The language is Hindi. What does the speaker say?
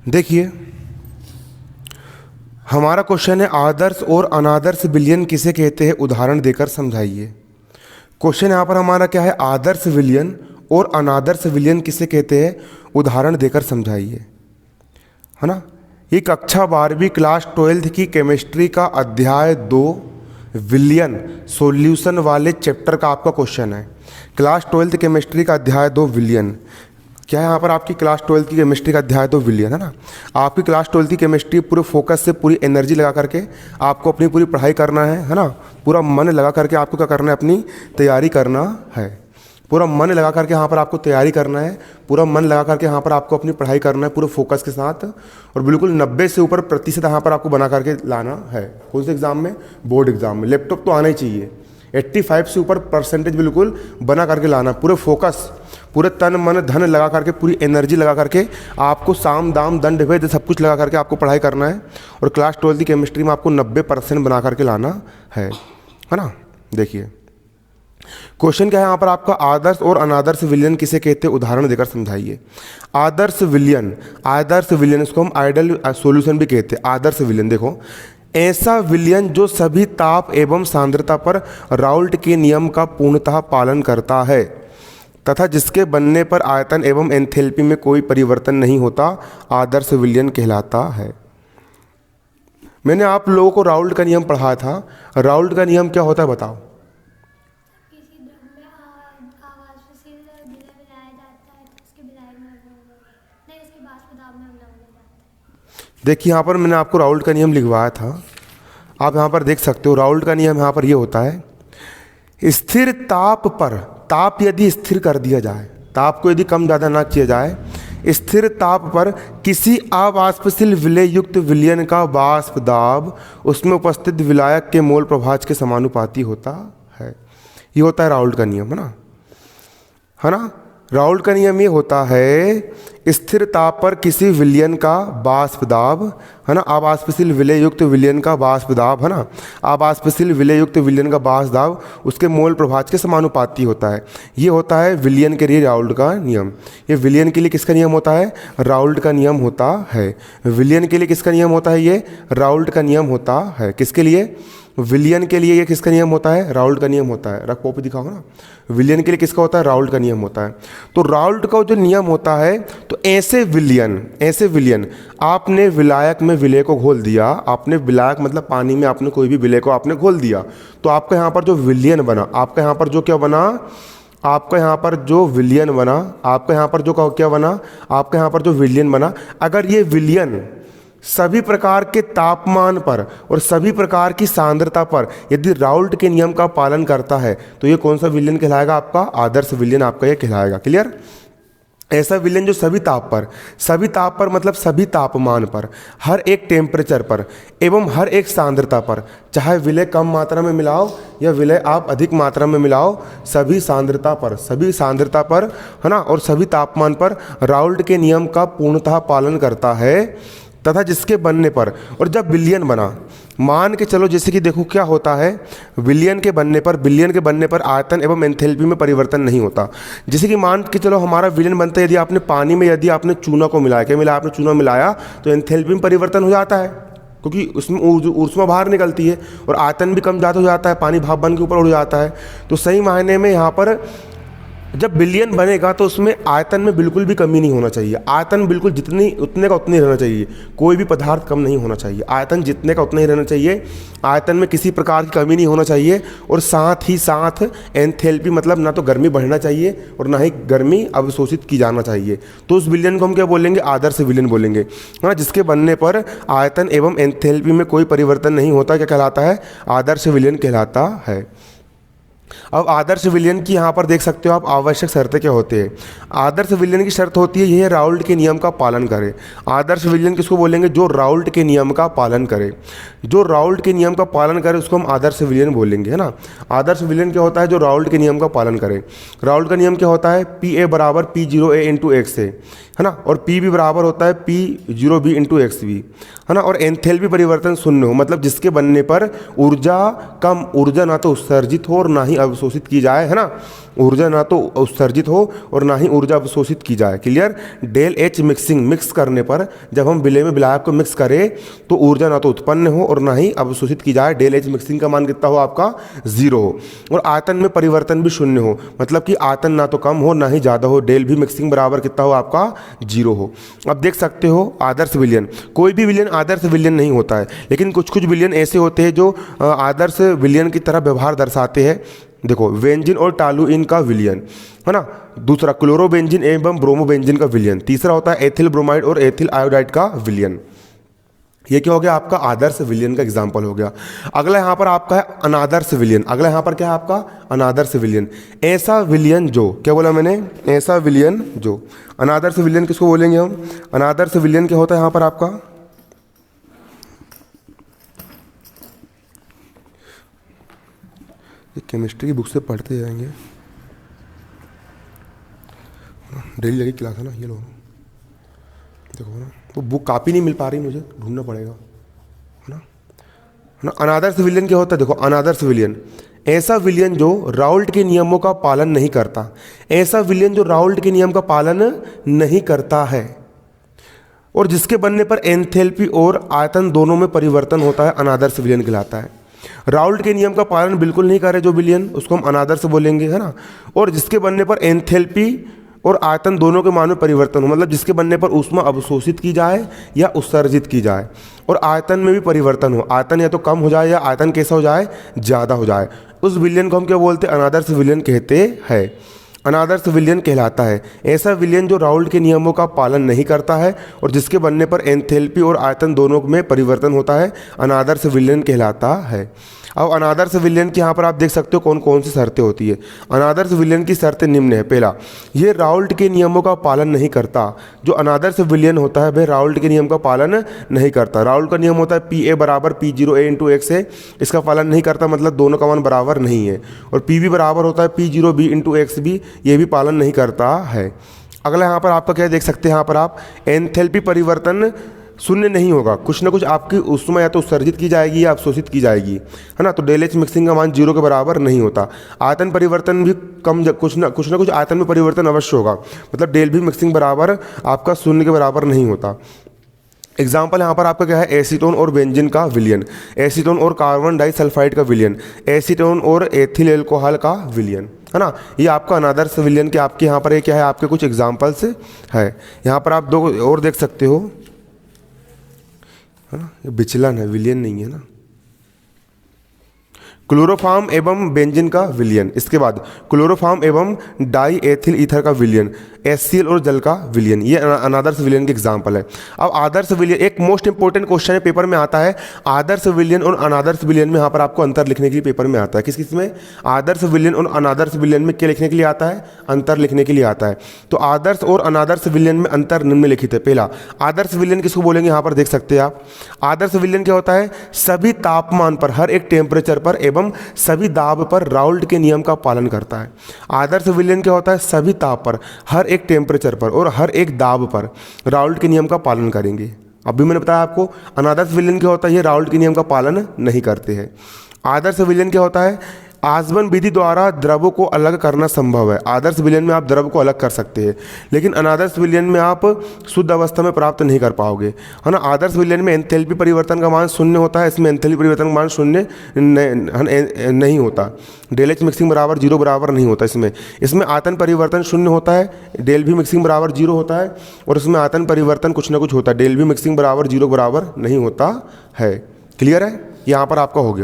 देखिए, हमारा क्वेश्चन है आदर्श और अनादर्श विलयन किसे कहते हैं, उदाहरण देकर समझाइए। क्वेश्चन यहाँ पर हमारा क्या है, आदर्श विलयन और अनादर्श विलयन किसे कहते हैं, उदाहरण देकर समझाइए, है ना। ये कक्षा 12वीं क्लास 12th की केमिस्ट्री का अध्याय 2 विलयन सॉल्यूशन वाले चैप्टर का आपका क्वेश्चन है। क्लास 12th केमिस्ट्री का अध्याय 2 विलयन, क्या है यहाँ पर आपकी क्लास 12th की केमिस्ट्री का अध्याय 2 विलयन, है ना। आपकी क्लास 12th की केमिस्ट्री पूरे फोकस से, पूरी एनर्जी लगा करके आपको अपनी पूरी पढ़ाई करना है ना। पूरा मन लगा करके आपको क्या करना है, अपनी तैयारी करना है। पूरा मन लगा करके यहाँ पर आपको तैयारी करना है, पूरा मन लगा करके यहाँ पर आपको अपनी पढ़ाई करना है पूरे फोकस के साथ, और बिल्कुल 90 से ऊपर प्रतिशत यहाँ पर आपको बना करके लाना है। कौन से एग्जाम में, बोर्ड एग्जाम में। लैपटॉप तो आना ही चाहिए, 85 से ऊपर परसेंटेज बिल्कुल बना करके लाना, पूरे फोकस, पूरे तन मन धन लगा करके, पूरी एनर्जी लगा करके आपको साम दाम दंड भेद सब कुछ लगा करके आपको पढ़ाई करना है। और क्लास 12th की केमिस्ट्री में आपको 90% बना करके लाना है ना। देखिए क्वेश्चन क्या है यहाँ पर आपका, आदर्श और अनादर्श विलयन किसे कहते हैं, उदाहरण देकर समझाइए। आदर्श विलयन, आदर्श विलयन, इसको हम आइडल सॉल्यूशन भी कहते हैं। आदर्श विलयन, देखो, ऐसा विलयन जो सभी ताप एवं सांद्रता पर राउल्ट के नियम का पूर्णतः पालन करता है तथा जिसके बनने पर आयतन एवं एंथैल्पी में कोई परिवर्तन नहीं होता, आदर्श विलयन कहलाता है। मैंने आप लोगों को राउल्ट का नियम पढ़ाया था। राउल्ट का नियम क्या होता है बताओ। देखिए यहाँ पर मैंने आपको राउल्ट का नियम लिखवाया था, आप यहाँ पर देख सकते हो। राउल्ट का नियम यहाँ पर ये होता है, स्थिर ताप पर, ताप यदि स्थिर कर दिया जाए, ताप को यदि कम ज़्यादा ना किया जाए, स्थिर ताप पर किसी अवाष्पशील विलय युक्त विलयन का वाष्प दाब उसमें उपस्थित विलायक के मोल प्रभाज के समानुपाती होता है। ये होता है राउल्ट का नियम, है ना। राउल्ट का नियम ये होता है, स्थिर ताप पर किसी विलयन का वाष्प दाब, है ना, अवाष्पशील विलय युक्त विलयन का वाष्प दाब, है ना, अवाष्पशील विलय युक्त विलयन का वाष्प दाब उसके मोल प्रभाज के समानुपाती होता है। ये होता है विलयन के लिए राउल्ट का नियम। ये विलयन के लिए किसका नियम होता है, राउल्ट का नियम होता है। विलयन के लिए किसका नियम होता है, ये राउल्ट का नियम होता है। किसके लिए, विलयन के लिए ये किसका नियम होता है, राउल्ट का नियम होता है। रख कॉपी दिखाओ ना। विलयन के लिए किसका होता है, राउल्ट का नियम होता है। तो राउल्ट का जो नियम होता है, तो ऐसे विलयन आपने विलायक में विलय को घोल दिया, आपने विलायक मतलब पानी में आपने कोई भी विलय को आपने घोल दिया, तो आपका यहाँ पर जो विलयन बना, आपका यहाँ पर जो क्या बना, आपका यहाँ पर जो विलयन बना, आपका यहाँ पर जो क्या बना, आपका यहाँ पर जो विलयन बना, अगर ये विलयन सभी प्रकार के तापमान पर और सभी प्रकार की सांद्रता पर यदि राउल्ट के नियम का पालन करता है, तो ये कौन सा विलयन कहलाएगा, आपका आदर्श विलयन आपका ये कहलाएगा। क्लियर। ऐसा विलयन जो सभी ताप पर मतलब सभी तापमान पर, हर एक टेम्परेचर पर एवं हर एक सांद्रता पर, चाहे विलय कम मात्रा में मिलाओ या विलय आप अधिक मात्रा में मिलाओ, सभी सांद्रता पर, है ना, और सभी तापमान पर राउल्ट के नियम का पूर्णतः पालन करता है तथा जिसके बनने पर, और जब विलयन बना, मान के चलो जैसे कि देखो क्या होता है, विलयन के बनने पर आयतन एवं एंथैल्पी में परिवर्तन नहीं होता। जैसे कि मान के चलो हमारा विलयन बनता है, यदि आपने पानी में यदि आपने चूना को मिलाया, क्या मिलाया आपने, चूना मिलाया, तो एंथैल्पी में परिवर्तन हो जाता है, क्योंकि उसमें ऊष्मा बाहर निकलती है और आयतन भी कम ज़्यादा हो जाता है, पानी भाप बन के ऊपर उड़ जाता है। तो सही मायने में यहाँ पर जब विलयन बनेगा तो उसमें आयतन में बिल्कुल भी कमी नहीं होना चाहिए। आयतन बिल्कुल उतने का उतनी रहना चाहिए, कोई भी पदार्थ कम नहीं होना चाहिए। आयतन जितने का उतना ही रहना चाहिए, आयतन में किसी प्रकार की कमी नहीं होना चाहिए। और साथ ही साथ एंथैल्पी मतलब ना तो गर्मी बढ़ना चाहिए और ना ही गर्मी अवशोषित की जाना चाहिए। तो उस विलयन को हम क्या बोलेंगे, आदर्श विलयन बोलेंगे, है ना, जिसके बनने पर आयतन एवं एंथैल्पी में कोई परिवर्तन नहीं होता, क्या कहलाता है, आदर्श विलयन कहलाता है। अब आदर्श विलयन की यहाँ पर देख सकते हो आप आवश्यक शर्तें क्या होती है। आदर्श विलयन की शर्त होती है यह राउल्ट के नियम का पालन करे। आदर्श विलयन किसको बोलेंगे, जो राउल्ट के नियम का पालन करे। जो राउल्ट के नियम का पालन करे उसको हम आदर्श विलयन बोलेंगे, है ना। आदर्श विलयन क्या होता है, जो राउल्ट के नियम का पालन करे। राउल्ट का नियम क्या होता है, PA बराबर P0A इंटू एक्स है ना, और P भी बराबर होता है P0B इंटू एक्स भी, है ना। और एंथैल्पी परिवर्तन शून्य हो, मतलब जिसके बनने पर ऊर्जा ना तो उत्सर्जित हो और ना ही ही अवशोषित की जाए, है ना। ऊर्जा ना तो उत्सर्जित हो और ना ही ऊर्जा अवशोषित की जाए। Clear. Del H mixing, mix करने पर जब हम विलेय में विलायक को मिक्स करें तो ऊर्जा ना तो उत्पन्न हो और ना ही अवशोषित की जाए। डेल एच मिक्सिंग का मान कितना हो आपका 0 हो और आयतन में परिवर्तन भी शून्य हो, मतलब कि आयतन ना तो कम हो ना ही ज़्यादा हो। डेल भी मिक्सिंग बराबर कितना हो आपका 0 हो। अब देख सकते हो आदर्श विलयन, कोई भी विलयन आदर्श विलयन नहीं होता है, लेकिन कुछ कुछ विलयन ऐसे होते हैं जो आदर्श विलयन की तरह व्यवहार दर्शाते हैं। देखो बेंजीन और टॉलुइन का विलयन, है ना। दूसरा क्लोरोबेंजीन एवं ब्रोमोबेंजीन का विलयन। तीसरा होता है एथिल ब्रोमाइड और एथिल आयोडाइड का विलयन। ये क्या हो गया आपका आदर्श विलयन का एग्जाम्पल हो गया। अगला यहाँ पर आपका है अनादर्श विलयन। अगला यहाँ पर क्या है आपका अनादर्श विलयन। ऐसा विलयन जो, क्या बोला मैंने, ऐसा विलयन जो। अनादर्श विलयन किसको बोलेंगे हम, अनादर्श विलयन क्या होता है यहाँ पर आपका, केमिस्ट्री की बुक से पढ़ते जाएंगे, डेली लगी क्लास है ना। ये लो देखो ना, वो बुक कापी नहीं मिल पा रही, मुझे ढूंढना पड़ेगा, है ना। अनादर्श विलयन क्या होता है, देखो अनादर्श विलयन ऐसा विलयन जो राउल्ट के नियमों का पालन नहीं करता। ऐसा विलयन जो राउल्ट के नियम का पालन नहीं करता है और जिसके बनने पर एंथैल्पी और आयतन दोनों में परिवर्तन होता है, अनादर्श विलयन कहलाता है। राउल्ट के नियम का पालन बिल्कुल नहीं करे जो विलयन, उसको हम अनादर्श बोलेंगे, है ना। और जिसके बनने पर एंथैल्पी और आयतन दोनों के मान में परिवर्तन हो, मतलब जिसके बनने पर ऊष्मा अवशोषित की जाए या उत्सर्जित की जाए और आयतन में भी परिवर्तन हो, आयतन या तो कम हो जाए या आयतन कैसा हो जाए, ज़्यादा हो जाए, उस विलयन को हम क्या बोलते हैं, अनादर्श विलयन कहते हैं। अनादर्श विलयन कहलाता है ऐसा विलयन जो राउल्ट के नियमों का पालन नहीं करता है और जिसके बनने पर एंथैल्पी और आयतन दोनों में परिवर्तन होता है, अनादर्श विलयन कहलाता है। अब अनादर्श विलयन की यहाँ पर आप देख सकते हो कौन कौन सी शर्तें होती है। अनादर्श विलयन की शर्तें निम्न है। पहला, ये राउल्ट के नियमों का पालन नहीं करता। जो अनादर्श विलयन होता है वह राउल्ट के नियम का पालन नहीं करता। राउल्ट का नियम होता है पी ए बराबर पी जीरो ए इंटू एक्स है, इसका पालन नहीं करता, मतलब दोनों का मान बराबर नहीं है। और पी बी बराबर होता है P zero B into X B, ये भी पालन नहीं करता है। अगला यहाँ पर आपका क्या देख सकते हैं, यहाँ पर आप एंथैल्पी परिवर्तन शून्य नहीं होगा, कुछ ना कुछ आपकी ऊष्मा या तो उत्सर्जित की जाएगी या अवशोषित की जाएगी, है ना। तो डेल एच मिक्सिंग का मान 0 के बराबर नहीं होता। आयतन परिवर्तन भी कम, कुछ ना कुछ आयतन में परिवर्तन अवश्य होगा, मतलब डेल भी मिक्सिंग बराबर आपका 0 के बराबर नहीं होता। एग्जाम्पल यहाँ पर आपका क्या है, एसीटोन और बेंजीन का विलयन, एसीटोन और कार्बन डाइसल्फाइड का विलयन, एसीटोन और एथिल एल्कोहल का विलयन, है ना। ये आपका अनादर्श विलयन के आपके यहाँ पर ये क्या है, आपके कुछ एग्जाम्पल्स है। यहाँ पर आप दो और देख सकते हो, है ना, ये विचलन है, विलयन नहीं है ना। क्लोरोफॉर्म एवं बेंजीन का विलयन, इसके बाद क्लोरोफॉर्म एवं डाई एथिल ईथर का विलयन, HCl और जल का विलयन, ये अनादर्श विलयन के एग्जाम्पल है। अब आदर्श विलयन, एक मोस्ट इंपॉर्टेंट क्वेश्चन है पेपर में आता है, आदर्श विलयन और अनादर्श विलयन में यहाँ पर आपको अंतर लिखने के लिए पेपर में आता है। किस किस में, आदर्श विलयन और अनादर्श विलयन में क्या लिखने के लिए आता है, अंतर लिखने के लिए आता है। तो आदर्श और अनादर्श विलयन में अंतर निम्नलिखित है। पहला, आदर्श विलयन किसको बोलेंगे, यहाँ पर देख सकते हैं आप। आदर्श विलयन क्या होता है, सभी तापमान पर, हर एक टेम्परेचर पर एवं सभी दाब पर राउल्ट के नियम का पालन करता है। आदर्श विलयन क्या होता है, सभी ताप पर, हर एक टेम्परेचर पर और हर एक दाब पर राउल्ट के नियम का पालन करेंगे। अभी मैंने बताया आपको। अनादर्श विलयन क्या होता है, ये राउल्ट के नियम का पालन नहीं करते हैं। आदर्श विलयन क्या होता है, आसवन विधि द्वारा द्रव्यों को अलग करना संभव है। आदर्श विलयन में आप द्रव्य को अलग कर सकते हैं, लेकिन अनादर्श विलयन में आप शुद्ध अवस्था में प्राप्त नहीं कर पाओगे, है ना। आदर्श विलयन में एंथैल्पी परिवर्तन का मान 0 होता है, इसमें एंथैल्पी परिवर्तन का मान 0 नहीं होता। डेल एच मिक्सिंग बराबर 0 बराबर नहीं होता इसमें आयतन परिवर्तन 0 होता है, डेल भी मिक्सिंग बराबर 0 होता है, और इसमें आयतन परिवर्तन कुछ ना कुछ होता है, डेल भी मिक्सिंग बराबर 0 बराबर नहीं होता है। क्लियर है, यहाँ पर आपका हो गया।